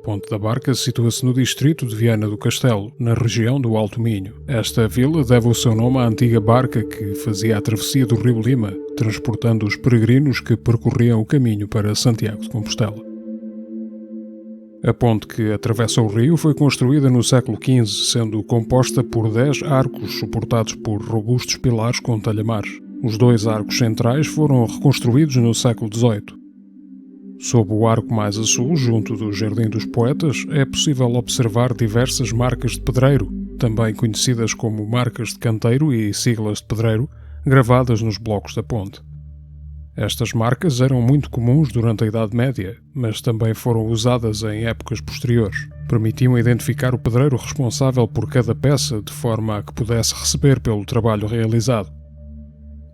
Ponte da Barca situa-se no distrito de Viana do Castelo, na região do Alto Minho. Esta vila deve o seu nome à antiga barca que fazia a travessia do Rio Lima, transportando os peregrinos que percorriam o caminho para Santiago de Compostela. A ponte que atravessa o rio foi construída no século XV, sendo composta por 10 arcos suportados por robustos pilares com talhamares. Os 2 arcos centrais foram reconstruídos no século XVIII. Sob o arco mais a sul, junto do Jardim dos Poetas, é possível observar diversas marcas de pedreiro, também conhecidas como marcas de canteiro e siglas de pedreiro, gravadas nos blocos da ponte. Estas marcas eram muito comuns durante a Idade Média, mas também foram usadas em épocas posteriores. Permitiam identificar o pedreiro responsável por cada peça, de forma a que pudesse receber pelo trabalho realizado.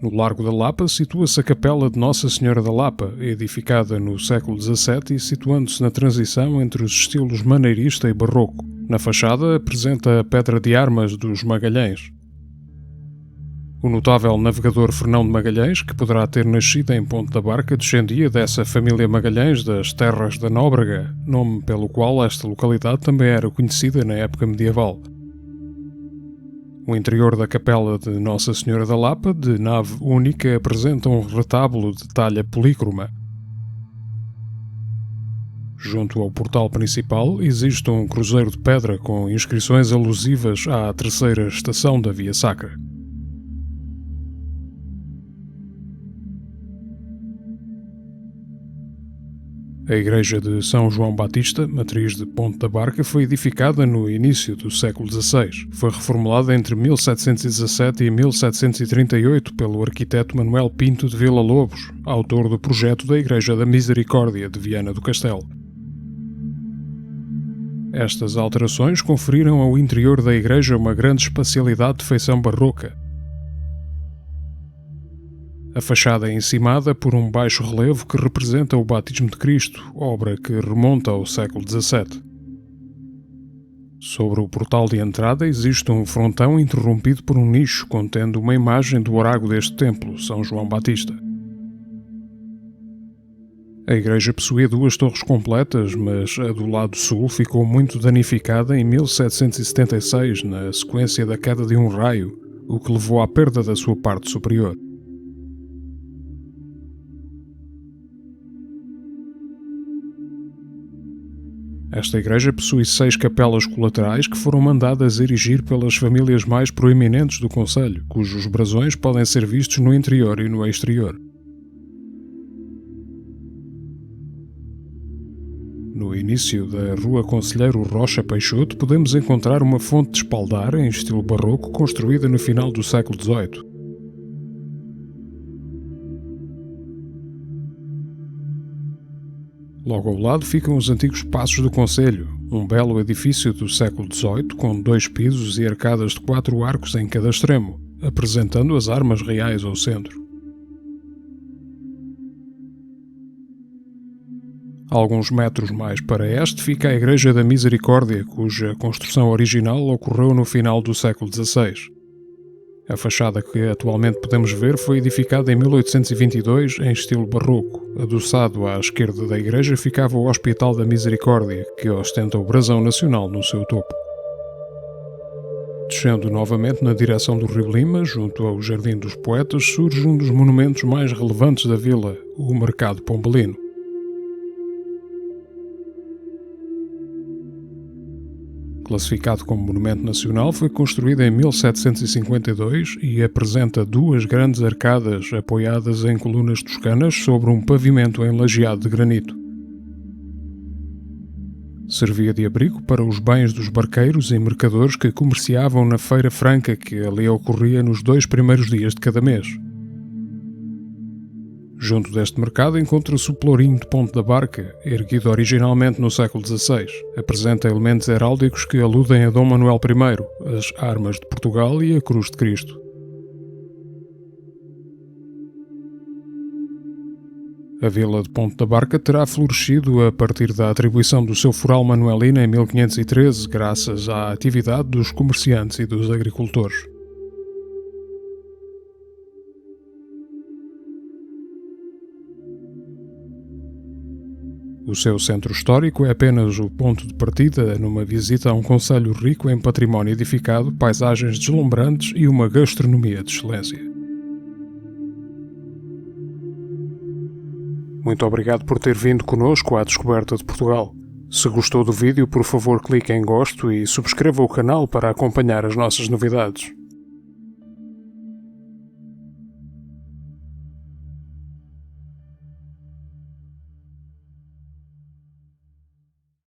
No Largo da Lapa situa-se a Capela de Nossa Senhora da Lapa, edificada no século XVII e situando-se na transição entre os estilos maneirista e barroco. Na fachada apresenta a Pedra de Armas dos Magalhães. O notável navegador Fernão de Magalhães, que poderá ter nascido em Ponte da Barca, descendia dessa família Magalhães das Terras da Nóbrega, nome pelo qual esta localidade também era conhecida na época medieval. O interior da Capela de Nossa Senhora da Lapa, de nave única, apresenta um retábulo de talha polícroma. Junto ao portal principal existe um cruzeiro de pedra com inscrições alusivas à terceira estação da Via Sacra. A igreja de São João Batista, matriz de Ponte da Barca, foi edificada no início do século XVI. Foi reformulada entre 1717 e 1738 pelo arquiteto Manuel Pinto de Villa-Lobos, autor do projeto da Igreja da Misericórdia de Viana do Castelo. Estas alterações conferiram ao interior da igreja uma grande espacialidade de feição barroca. A fachada é encimada por um baixo relevo que representa o Batismo de Cristo, obra que remonta ao século XVII. Sobre o portal de entrada existe um frontão interrompido por um nicho contendo uma imagem do orago deste templo, São João Batista. A igreja possuía 2 torres completas, mas a do lado sul ficou muito danificada em 1776, na sequência da queda de um raio, o que levou à perda da sua parte superior. Esta igreja possui 6 capelas colaterais que foram mandadas erigir pelas famílias mais proeminentes do concelho, cujos brasões podem ser vistos no interior e no exterior. No início da Rua Conselheiro Rocha Peixoto podemos encontrar uma fonte de espaldar em estilo barroco construída no final do século XVIII. Logo ao lado ficam os antigos Passos do Concelho, um belo edifício do século XVIII com 2 pisos e arcadas de 4 arcos em cada extremo, apresentando as armas reais ao centro. Alguns metros mais para este fica a Igreja da Misericórdia, cuja construção original ocorreu no final do século XVI. A fachada que atualmente podemos ver foi edificada em 1822 em estilo barroco. Adoçado à esquerda da igreja ficava o Hospital da Misericórdia, que ostenta o brasão nacional no seu topo. Descendo novamente na direção do Rio Lima, junto ao Jardim dos Poetas, surge um dos monumentos mais relevantes da vila, o Mercado Pombalino. Classificado como Monumento Nacional, foi construído em 1752 e apresenta 2 grandes arcadas apoiadas em colunas toscanas sobre um pavimento enlajeado de granito. Servia de abrigo para os bens dos barqueiros e mercadores que comerciavam na Feira Franca que ali ocorria nos 2 primeiros dias de cada mês. Junto deste mercado encontra-se o Pelourinho de Ponte da Barca, erguido originalmente no século XVI. Apresenta elementos heráldicos que aludem a Dom Manuel I, as armas de Portugal e a Cruz de Cristo. A vila de Ponte da Barca terá florescido a partir da atribuição do seu foral manuelino em 1513, graças à atividade dos comerciantes e dos agricultores. O seu centro histórico é apenas o ponto de partida numa visita a um concelho rico em património edificado, paisagens deslumbrantes e uma gastronomia de excelência. Muito obrigado por ter vindo connosco à descoberta de Portugal. Se gostou do vídeo, por favor clique em gosto e subscreva o canal para acompanhar as nossas novidades.